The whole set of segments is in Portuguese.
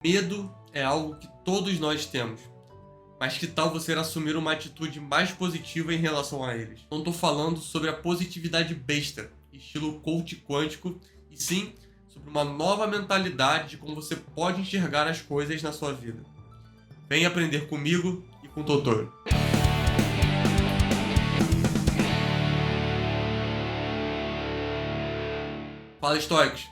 Medo é algo que todos nós temos, mas que tal você assumir uma atitude mais positiva em relação a eles? Não estou falando sobre a positividade besta, estilo coach quântico, e sim sobre uma nova mentalidade de como você pode enxergar as coisas na sua vida. Vem aprender comigo e com o Totoro. Fala, estoicos!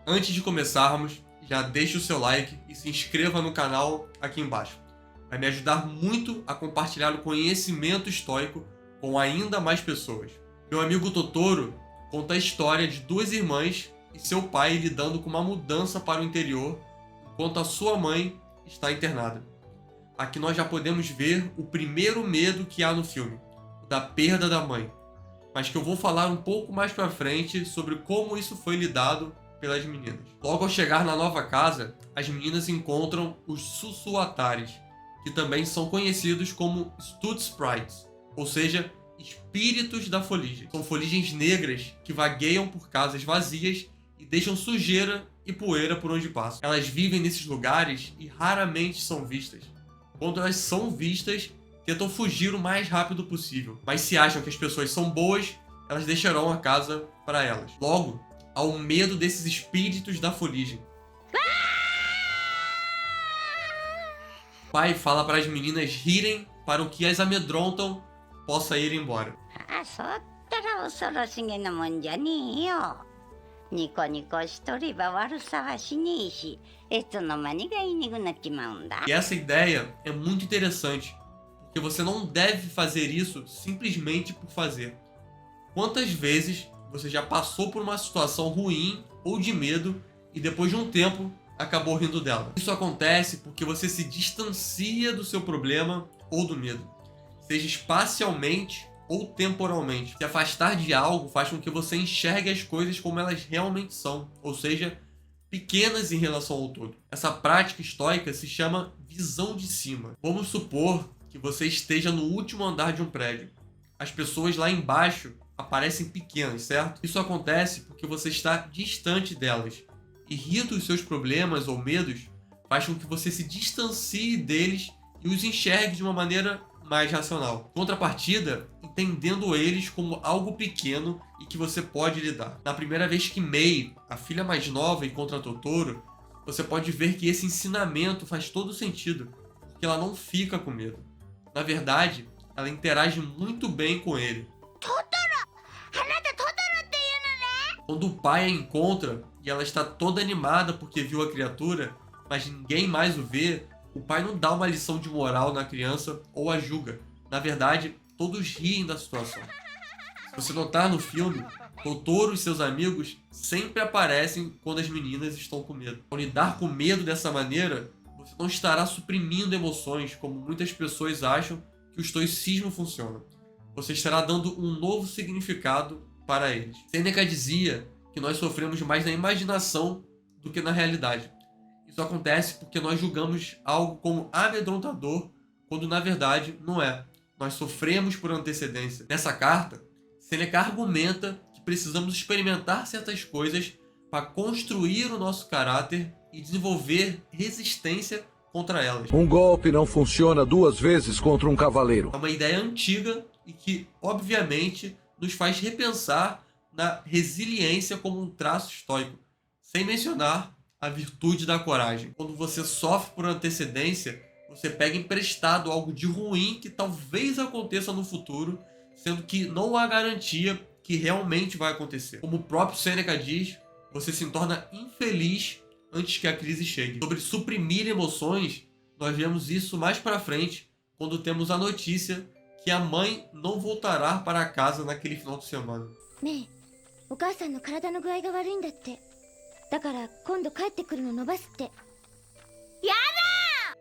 Antes de começarmos, já deixe o seu like e se inscreva no canal aqui embaixo. Vai me ajudar muito a compartilhar o conhecimento estoico com ainda mais pessoas. Meu amigo Totoro conta a história de duas irmãs e seu pai lidando com uma mudança para o interior enquanto a sua mãe está internada. Aqui nós já podemos ver o primeiro medo que há no filme, o da perda da mãe, mas que eu vou falar um pouco mais pra frente sobre como isso foi lidado pelas meninas. Logo ao chegar na nova casa, as meninas encontram os Sussuatares, que também são conhecidos como Stud Sprites, ou seja, espíritos da fuligem. São fuligens negras que vagueiam por casas vazias e deixam sujeira e poeira por onde passam. Elas vivem nesses lugares e raramente são vistas. Quando elas são vistas, tentam fugir o mais rápido possível, mas se acham que as pessoas são boas, elas deixarão a casa para elas. Logo, há o medo desses espíritos da fuligem. O pai fala para as meninas rirem para o que as amedrontam possa ir embora. そうったら恐ろしげなもんじゃねえよ。ニコニコしとれば悪さはしねえし、いつの間にかいなくなっちまうんだ。 E essa ideia é muito interessante, porque você não deve fazer isso simplesmente por fazer. Quantas vezes você já passou por uma situação ruim ou de medo e depois de um tempo acabou rindo dela? Isso acontece porque você se distancia do seu problema ou do medo, seja espacialmente ou temporalmente. Se afastar de algo faz com que você enxergue as coisas como elas realmente são, ou seja, pequenas em relação ao todo. Essa prática estoica se chama visão de cima. Vamos supor que você esteja no último andar de um prédio. As pessoas lá embaixo aparecem pequenas, certo? Isso acontece porque você está distante delas. E rir dos seus problemas ou medos faz com que você se distancie deles e os enxergue de uma maneira mais racional. Em contrapartida, entendendo eles como algo pequeno e que você pode lidar. Na primeira vez que Mei, a filha mais nova, encontra Totoro, você pode ver que esse ensinamento faz todo sentido, porque ela não fica com medo. Na verdade, ela interage muito bem com ele. Quando o pai a encontra e ela está toda animada porque viu a criatura, mas ninguém mais o vê, o pai não dá uma lição de moral na criança ou a julga. Na verdade, todos riem da situação. Se você notar no filme, Totoro e seus amigos sempre aparecem quando as meninas estão com medo. Ao lidar com medo dessa maneira, você não estará suprimindo emoções, como muitas pessoas acham que o estoicismo funciona. Você estará dando um novo significado para eles. Sêneca dizia que nós sofremos mais na imaginação do que na realidade. Isso acontece porque nós julgamos algo como amedrontador, quando na verdade não é. Nós sofremos por antecedência. Nessa carta, Sêneca argumenta que precisamos experimentar certas coisas para construir o nosso caráter e desenvolver resistência contra elas. Um golpe não funciona duas vezes contra um cavaleiro. É uma ideia antiga e que, obviamente, nos faz repensar na resiliência como um traço estoico, sem mencionar a virtude da coragem. Quando você sofre por antecedência, você pega emprestado algo de ruim que talvez aconteça no futuro, sendo que não há garantia que realmente vai acontecer. Como o próprio Sêneca diz, você se torna infeliz antes que a crise chegue. Sobre suprimir emoções, nós vemos isso mais pra frente, quando temos a notícia que a mãe não voltará para casa naquele final de semana. ねえ、お母さんの体の具合が悪いんだって。だから今度帰ってくるの伸ばすって。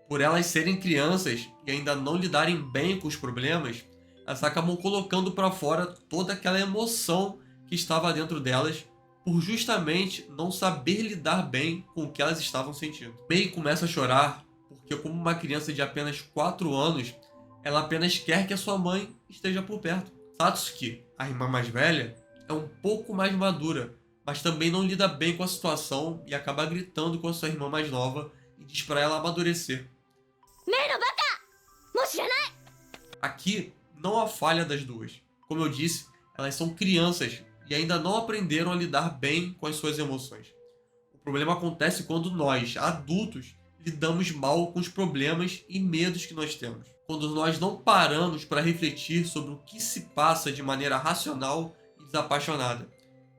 Por elas serem crianças e ainda não lidarem bem com os problemas, elas acabam colocando para fora toda aquela emoção que estava dentro delas, por justamente não saber lidar bem com o que elas estavam sentindo. Mei começa a chorar porque, como uma criança de apenas 4 anos, ela apenas quer que a sua mãe esteja por perto. Satsuki, a irmã mais velha, é um pouco mais madura, mas também não lida bem com a situação e acaba gritando com a sua irmã mais nova e diz para ela amadurecer. メイのバカ、もう知らない。 Aqui não há falha das duas. Como eu disse, elas são crianças e ainda não aprenderam a lidar bem com as suas emoções. O problema acontece quando nós, adultos, lidamos mal com os problemas e medos que nós temos. Quando nós não paramos para refletir sobre o que se passa de maneira racional e desapaixonada.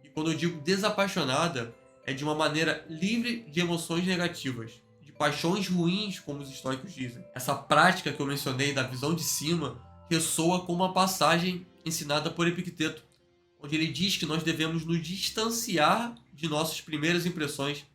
E quando eu digo desapaixonada, é de uma maneira livre de emoções negativas, de paixões ruins, como os estoicos dizem. Essa prática que eu mencionei da visão de cima ressoa com uma passagem ensinada por Epicteto, onde ele diz que nós devemos nos distanciar de nossas primeiras impressões,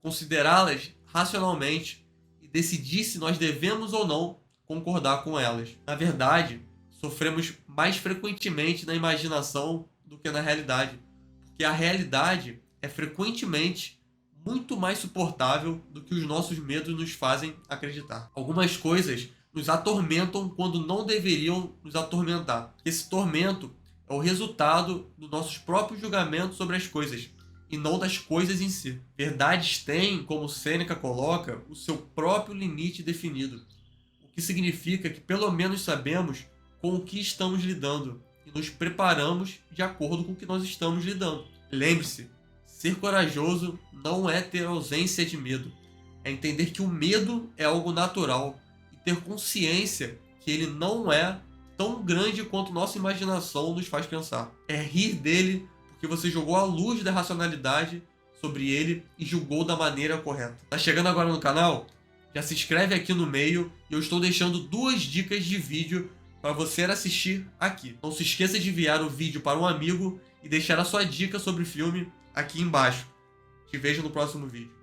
considerá-las racionalmente e decidir se nós devemos ou não concordar com elas. Na verdade, sofremos mais frequentemente na imaginação do que na realidade, porque a realidade é frequentemente muito mais suportável do que os nossos medos nos fazem acreditar. Algumas coisas nos atormentam quando não deveriam nos atormentar. Esse tormento é o resultado dos nossos próprios julgamentos sobre as coisas, e não das coisas em si. Verdades têm, como Sêneca coloca, o seu próprio limite definido, o que significa que pelo menos sabemos com o que estamos lidando e nos preparamos de acordo com o que nós estamos lidando. Lembre-se, ser corajoso não é ter ausência de medo, é entender que o medo é algo natural e ter consciência que ele não é tão grande quanto nossa imaginação nos faz pensar. É rir dele porque você jogou a luz da racionalidade sobre ele e julgou da maneira correta. Tá chegando agora no canal? Já se inscreve aqui no meio e eu estou deixando 2 dicas de vídeo para você assistir aqui. Não se esqueça de enviar o vídeo para um amigo e deixar a sua dica sobre o filme aqui embaixo. Te vejo no próximo vídeo.